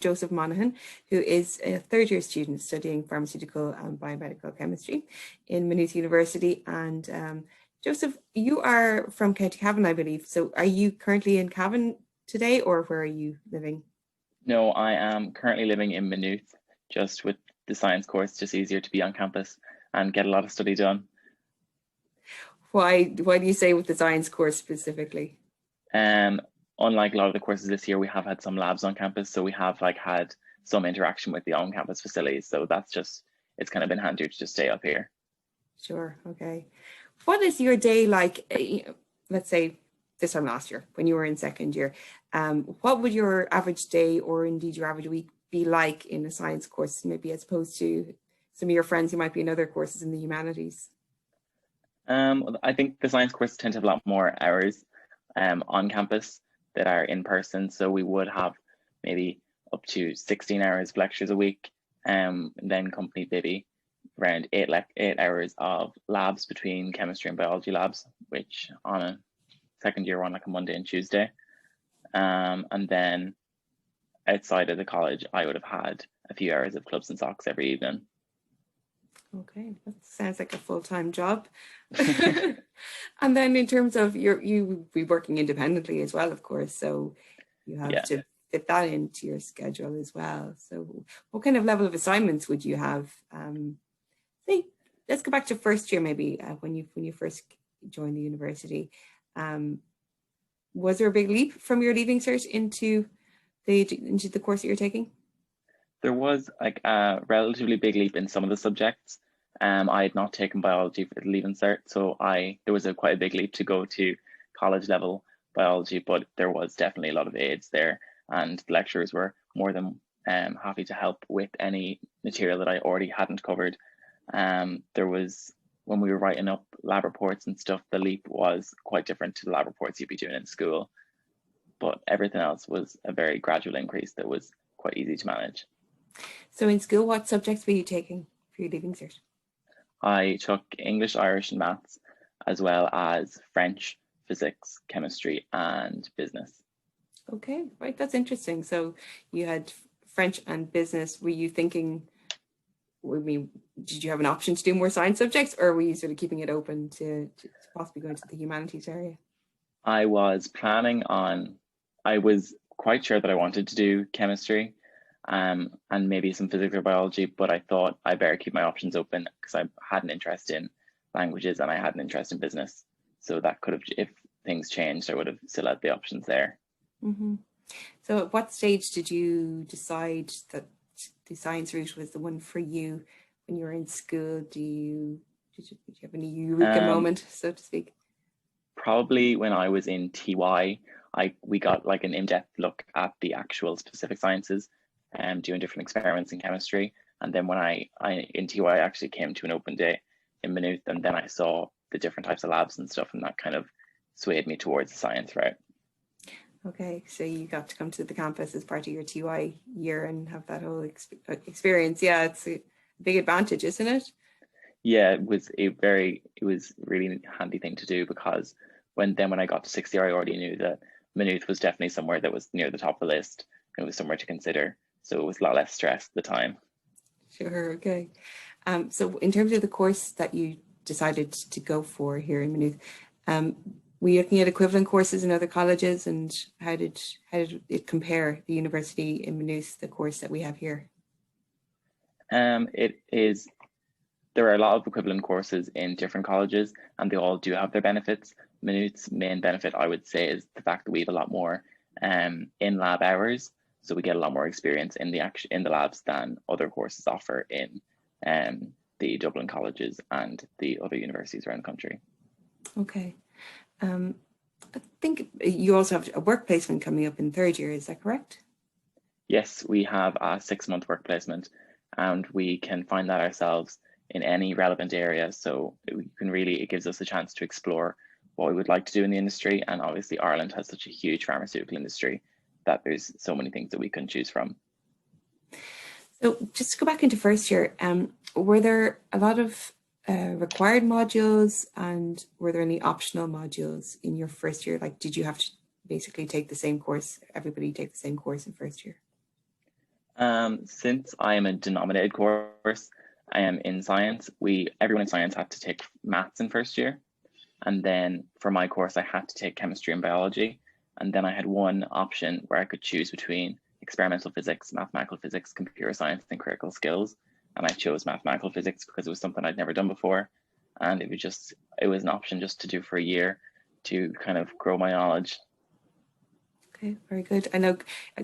Joseph Monahan, who is a third-year student studying Pharmaceutical and Biomedical Chemistry in Maynooth University. And Joseph, you are from County Cavan, I believe. So are you currently in Cavan today, or where are you living? No, I am currently living in Maynooth, just with the science course, just easier to be on campus and get a lot of study done. Why do you say with the science course specifically? Unlike a lot of the courses this year, we have had some labs on campus, so we have had some interaction with the on-campus facilities. So it's kind of been handier to just stay up here. Sure, okay. What is your day like, let's say this time last year when you were in second year? What would your average day, or indeed your average week, be like in a science course, maybe as opposed to some of your friends who might be in other courses in the humanities? I think the science courses tend to have a lot more hours on campus that are in person. So we would have maybe up to 16 hours of lectures a week, and then accompanied maybe around 8 hours of labs between chemistry and biology labs, which on a second year on like a Monday and Tuesday. And then outside of the college, I would have had a few hours of clubs and socks every evening. Okay, that sounds like a full-time job. And then in terms of you be working independently as well, of course, so you have to fit that into your schedule as well. So what kind of level of assignments would you have? Say, let's go back to first year maybe, when you first joined the university. Was there a big leap from your Leaving Cert into the course that you're taking? There was like a relatively big leap in some of the subjects. I had not taken biology for the Leaving Cert, so there was quite a big leap to go to college level biology, but there was definitely a lot of aids there, and the lecturers were more than happy to help with any material that I already hadn't covered. There was, when we were writing up lab reports and stuff, the leap was quite different to the lab reports you'd be doing in school, but everything else was a very gradual increase that was quite easy to manage. So in school, what subjects were you taking for your Leaving Cert? I took English, Irish and maths, as well as French, physics, chemistry and business. Okay, right, that's interesting. So you had French and business. Were you thinking, did you have an option to do more science subjects, or were you sort of keeping it open to possibly go into the humanities area? I was quite sure that I wanted to do chemistry, and maybe some physics or biology, but I thought I better keep my options open because I had an interest in languages and I had an interest in business. So that could have, if things changed, I would have still had the options there. Mm-hmm. So at what stage did you decide that the science route was the one for you when you were in school? Did you have any eureka moment, so to speak? Probably when I was in TY, we got like an in-depth look at the actual specific sciences, doing different experiments in chemistry. And then when I in TY actually came to an open day in Maynooth, and then I saw the different types of labs and stuff, and that kind of swayed me towards the science route. Okay, so you got to come to the campus as part of your TY year and have that whole experience. Yeah, it's a big advantage, isn't it? Yeah, it was really handy thing to do, because when I got to 6th year, I already knew that Maynooth was definitely somewhere that was near the top of the list. It was somewhere to consider. So it was a lot less stress at the time. Sure, okay. So in terms of the course that you decided to go for here in Maynooth, were you looking at equivalent courses in other colleges, and how did it compare, the university in Maynooth, the course that we have here? There are a lot of equivalent courses in different colleges, and they all do have their benefits. Maynooth's main benefit, I would say, is the fact that we have a lot more in-lab hours. So we get a lot more experience in the labs than other courses offer in the Dublin colleges and the other universities around the country. Okay. I think you also have a work placement coming up in third year, is that correct? Yes, we have a 6-month work placement, and we can find that ourselves in any relevant area. So it gives us a chance to explore what we would like to do in the industry. And obviously Ireland has such a huge pharmaceutical industry that there's so many things that we can choose from. So just to go back into first year, were there a lot of required modules, and were there any optional modules in your first year? Like, did you have to basically take the same course, everybody take the same course in first year? Since I am a denominated course, I am in science. Everyone in science had to take maths in first year. And then for my course, I had to take chemistry and biology. And then I had one option where I could choose between experimental physics, mathematical physics, computer science, and critical skills. And I chose mathematical physics because it was something I'd never done before. And it was an option just to do for a year to kind of grow my knowledge. Okay, very good. I know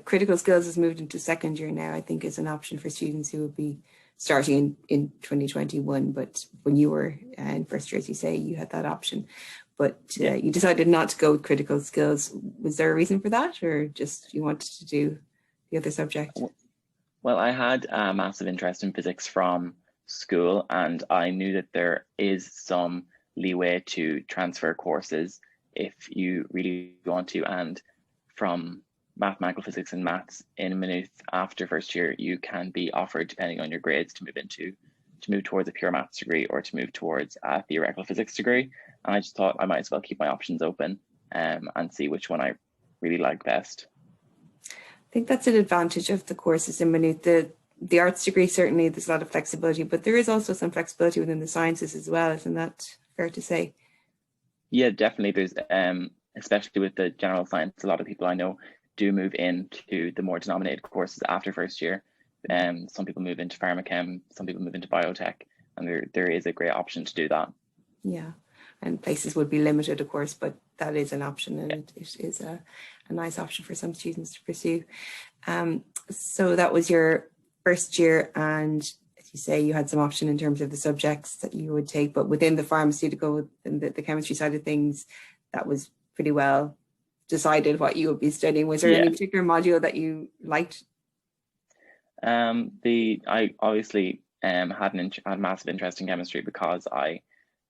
critical skills has moved into second year now, I think is an option for students who would be starting in 2021. But when you were in first year, as you say, you had that option. But you decided not to go with critical skills. Was there a reason for that, or just you wanted to do the other subject? Well, I had a massive interest in physics from school, and I knew that there is some leeway to transfer courses if you really want to. And from mathematical physics and maths in Maynooth after first year, you can be offered, depending on your grades, to move towards a pure maths degree or to move towards a theoretical physics degree. And I just thought I might as well keep my options open and see which one I really like best. I think that's an advantage of the courses in Maynooth. The arts degree, certainly there's a lot of flexibility, but there is also some flexibility within the sciences as well. Isn't that fair to say? Yeah, definitely. There's especially with the general science, a lot of people I know do move into the more denominated courses after first year. Some people move into pharmachem, some people move into biotech, and there is a great option to do that. Yeah, and places would be limited, of course, but that is an option, and it is a nice option for some students to pursue. So that was your first year, and as you say, you had some option in terms of the subjects that you would take, but within the pharmaceutical and the chemistry side of things, that was pretty well decided what you would be studying. Was there any particular module that you liked? I obviously had a massive interest in chemistry because I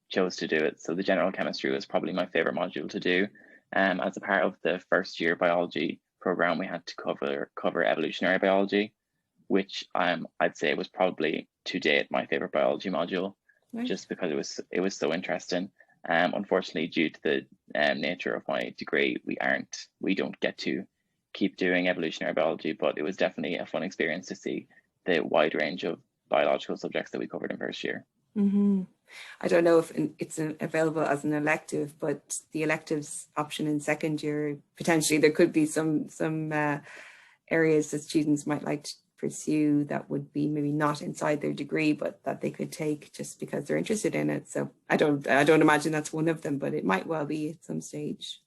chose to do it. So the general chemistry was probably my favorite module to do. As a part of the first year biology program, we had to cover evolutionary biology, which I'd say was probably to date my favorite biology module, just because it was so interesting. Unfortunately, due to the nature of my degree, we don't get to keep doing evolutionary biology, but it was definitely a fun experience to see the wide range of biological subjects that we covered in first year. Mm-hmm. I don't know if it's available as an elective, but the electives option in second year, potentially there could be some areas that students might like to pursue that would be maybe not inside their degree, but that they could take just because they're interested in it. So I don't imagine that's one of them, but it might well be at some stage.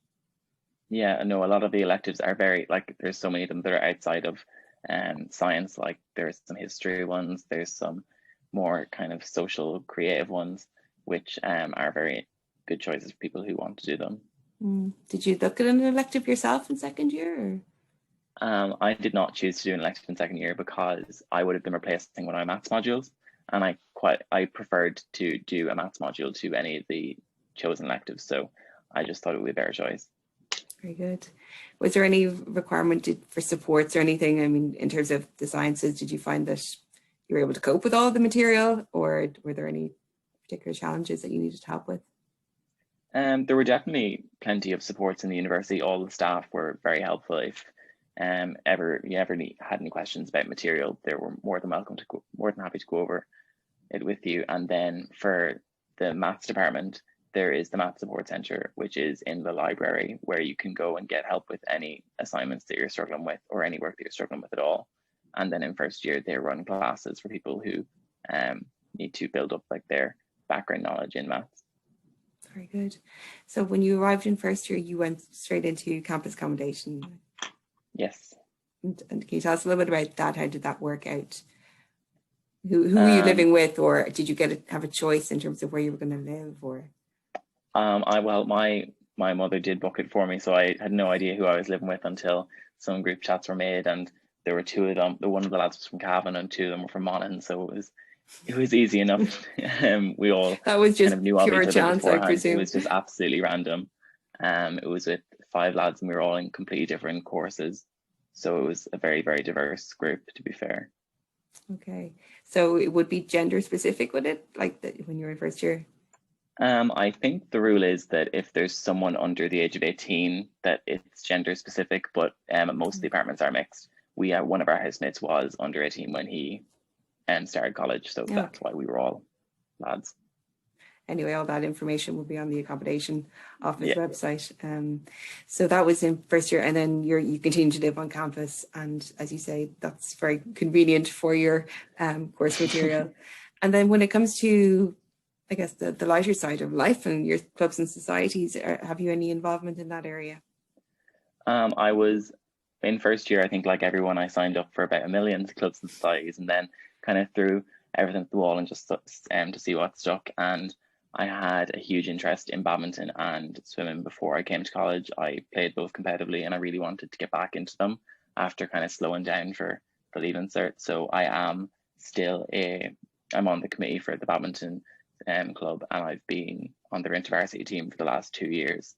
Yeah, no, a lot of the electives are very, like, there's so many of them that are outside of science. Like there's some history ones, there's some more kind of social creative ones, which are very good choices for people who want to do them. Did you look at an elective yourself in second year? Or? I did not choose to do an elective in second year because I would have been replacing one of my maths modules, and I preferred to do a maths module to any of the chosen electives. So I just thought it would be a better choice. Very good. Was there any requirement for supports or anything? I mean, in terms of the sciences, did you find that you were able to cope with all the material, or were there any particular challenges that you needed help with? There were definitely plenty of supports in the university. All the staff were very helpful. If you ever had any questions about material, they were more than happy to go over it with you. And then for the maths department, there is the Maths Support Centre, which is in the library, where you can go and get help with any assignments that you're struggling with or any work that you're struggling with at all. And then in first year, they run classes for people who need to build up like their background knowledge in maths. Very good. So when you arrived in first year, you went straight into campus accommodation. Yes. And can you tell us a little bit about that? How did that work out? Who were you living with, or did you have a choice in terms of where you were going to live? Or my mother did book it for me, so I had no idea who I was living with until some group chats were made, and there were two of them. One of the lads was from Cavan, and two of them were from Monaghan, so it was easy enough. We all that was just kind of knew of pure each other chance, beforehand. I presume. It was just absolutely random. It was with 5 lads, and we were all in completely different courses, so it was a very, very diverse group, to be fair. Okay, so it would be gender specific, would it? Like when you were in first year? I think the rule is that if there's someone under the age of 18, that it's gender specific, but most of the apartments are mixed. one of our housemates was under 18 when he started college, so that's why we were all lads. Anyway, all that information will be on the Accommodation Office website. So that was in first year, and then you continue to live on campus, and as you say, that's very convenient for your course material. And then when it comes to, I guess, the lighter side of life and your clubs and societies, have you any involvement in that area? I was in first year, I think like everyone, I signed up for about 1 million clubs and societies, and then kind of threw everything at the wall and just to see what stuck. And I had a huge interest in badminton and swimming before I came to college. I played both competitively, and I really wanted to get back into them after kind of slowing down for the Leaving Cert. So I am still I'm on the committee for the badminton club, and I've been on their intervarsity team for the last 2 years.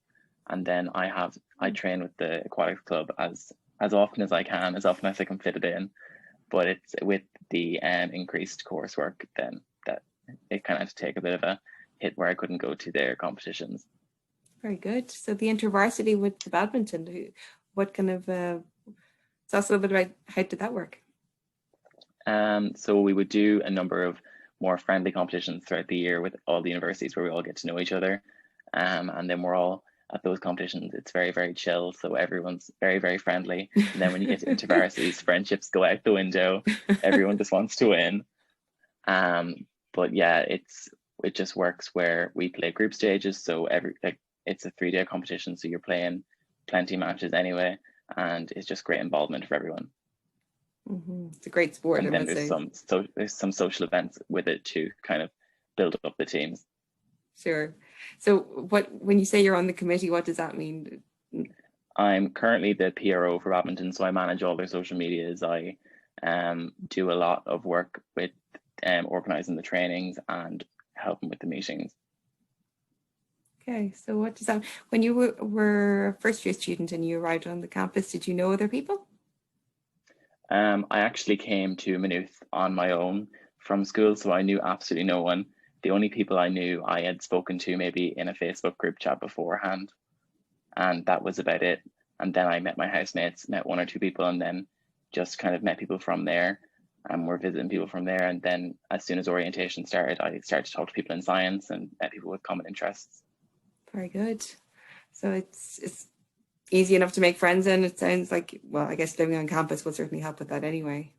And then I train with the aquatics club as often as I can, as often as I can fit it in. But it's with the increased coursework, then that it kind of had to take a bit of a hit where I couldn't go to their competitions. Very good. So the intervarsity with the badminton, what kind of, tell us a little bit about how did that work? So we would do a number of more friendly competitions throughout the year with all the universities where we all get to know each other. And then we're all at those competitions, it's very, very chill. So everyone's very, very friendly. And then when you get to intervarsities, friendships go out the window. Everyone just wants to win. But yeah, it just works where we play group stages. So it's a 3-day competition. So you're playing plenty of matches anyway. And it's just great involvement for everyone. It's a great sport. And then there's some social events with it to kind of build up the teams. Sure. So when you say you're on the committee, what does that mean? I'm currently the PRO for badminton, so I manage all their social medias. I do a lot of work with organising the trainings and helping with the meetings. Okay, so what does that, when you were a first year student and you arrived on the campus, did you know other people? I actually came to Maynooth on my own from school, so I knew absolutely no one. The only people I knew I had spoken to maybe in a Facebook group chat beforehand, and that was about it. And then I met my housemates, met 1 or 2 people, and then just kind of met people from there, and we're visiting people from there. And then as soon as orientation started, I started to talk to people in science and met people with common interests. Very good. So it's easy enough to make friends, and it sounds like, well, I guess living on campus will certainly help with that anyway.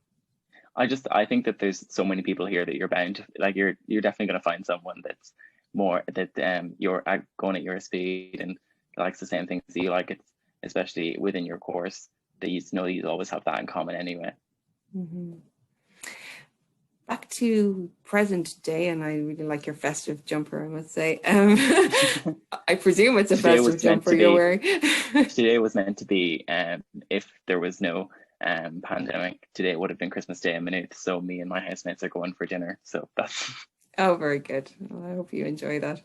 I think that there's so many people here that you're bound to, like, you're definitely going to find someone that's more that you're going at your speed and likes the same things that you like. It's especially within your course that you know you always have that in common anyway. Back to present day, and I really like your festive jumper, I must say. I presume it's a festive jumper you're wearing. Today was meant to be, if there was no pandemic, today would have been Christmas Day in Maynooth, so me and my housemates are going for dinner, so that's oh, very good. Well, I hope you enjoy that.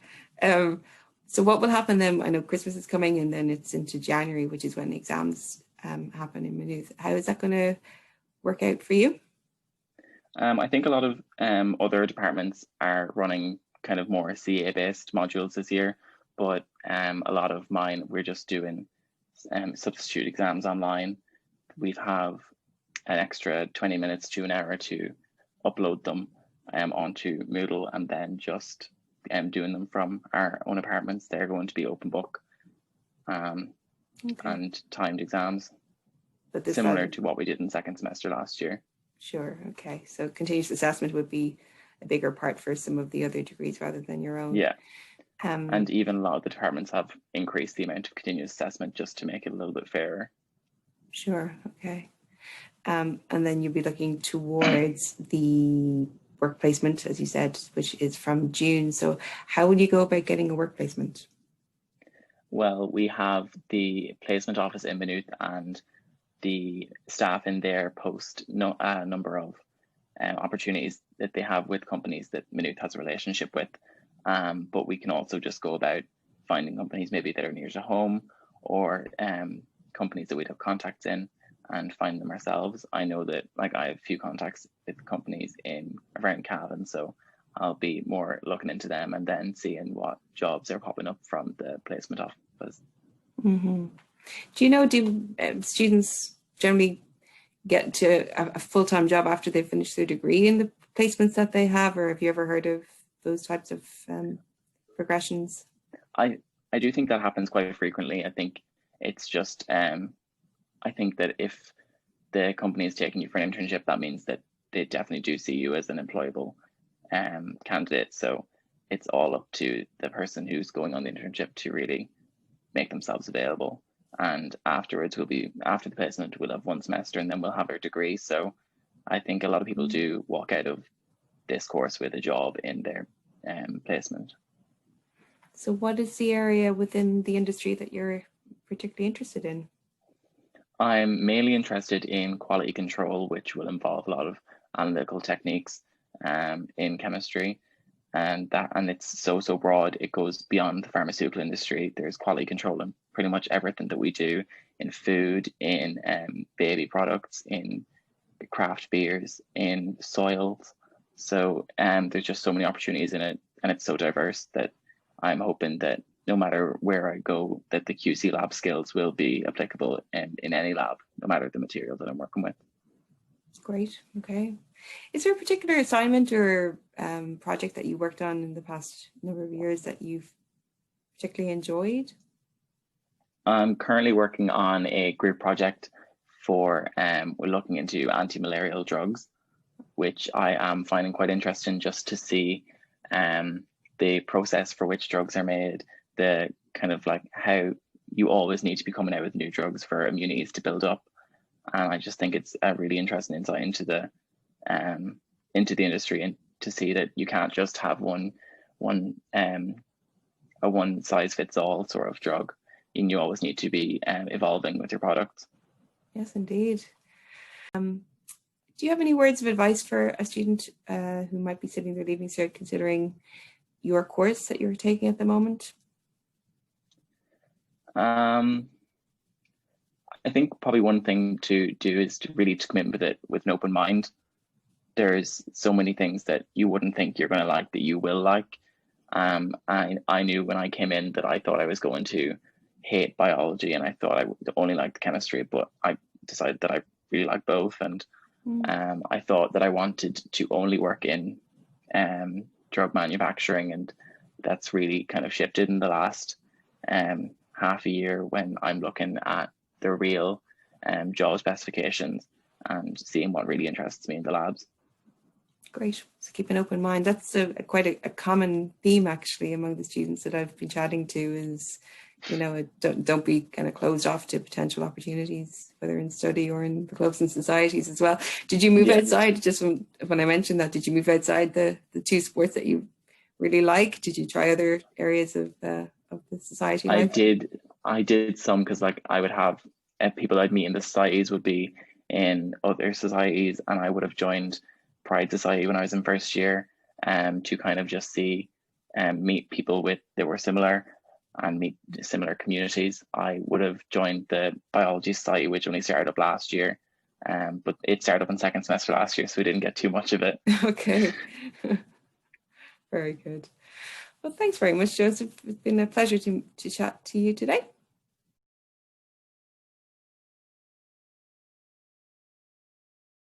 So what will happen then? I know Christmas is coming, and then it's into January, which is when the exams happen in Maynooth. How is that going to work out for you? I think a lot of other departments are running kind of more CA based modules this year, but a lot of mine, we're just doing substitute exams online. We have an extra 20 minutes to an hour to upload them onto Moodle, and then just doing them from our own apartments. They're going to be open book and timed exams, but similar to what we did in second semester last year. Sure. Okay. So continuous assessment would be a bigger part for some of the other degrees rather than your own. Yeah. And even a lot of the departments have increased the amount of continuous assessment just to make it a little bit fairer. Sure. Okay. And then you'll be looking towards the work placement, as you said, which is from June. So how would you go about getting a work placement? Well, we have the placement office in Maynooth, and the staff in there post a number of opportunities that they have with companies that Maynooth has a relationship with. But we can also just go about finding companies maybe that are near to home, or companies that we'd have contacts in, and find them ourselves. I know that, like, I have a few contacts with companies around Cavan, so I'll be more looking into them and then seeing what jobs are popping up from the placement office. Do you know, do students generally get to a full-time job after they finish their degree in the placements that they have, or have you ever heard of those types of progressions? I do think that happens quite frequently. I think it's just I think that if the company is taking you for an internship, that means that they definitely do see you as an employable candidate. So it's all up to the person who's going on the internship to really make themselves available. And afterwards, after the placement, we'll have 1 semester and then we'll have our degree. So I think a lot of people do walk out of this course with a job in their placement. So what is the area within the industry that you're particularly interested in? I'm mainly interested in quality control, which will involve a lot of analytical techniques in chemistry. And it's so broad. It goes beyond the pharmaceutical industry. There's quality control in pretty much everything that we do, in food, in baby products, in craft beers, in soils. So there's just so many opportunities in it, and it's so diverse that I'm hoping that no matter where I go, that the QC lab skills will be applicable in any lab, no matter the material that I'm working with. Great. Okay. Is there a particular assignment or project that you worked on in the past number of years that you've particularly enjoyed? I'm currently working on a group project for we're looking into anti-malarial drugs, which I am finding quite interesting, just to see the process for which drugs are made, the kind of like how you always need to be coming out with new drugs for immunities to build up. And I just think it's a really interesting insight into the industry, and to see that you can't just have a one size fits all sort of drug, and you always need to be evolving with your products. Yes, indeed. Do you have any words of advice for a student who might be sitting there leaving cert, considering your course that you're taking at the moment? I think probably one thing to do is to really commit with it with an open mind. There's so many things that you wouldn't think you're going to like that you will like. I knew when I came in that I thought I was going to hate biology, and I thought I would only like the chemistry, but I decided that I really like both. And I thought that I wanted to only work in drug manufacturing, and that's really kind of shifted in the last half a year, when I'm looking at the real job specifications and seeing what really interests me in the labs. Great. So keep an open mind. That's quite a common theme actually among the students that I've been chatting to, is, you know, don't be kind of closed off to potential opportunities, whether in study or in the clubs and societies as well. Did you move outside, just when I mentioned that, did you move outside the 2 sports that you really like? Did you try other areas of the society life? I did some, because like I would have people I'd meet in the societies would be in other societies, and I would have joined Pride Society when I was in first year to kind of just see meet people that were similar and meet similar communities. I would have joined the Biology Society, which only started up last year, but it started up in second semester last year, so we didn't get too much of it. Okay. Very good. Well, thanks very much, Joseph. It's been a pleasure to chat to you today.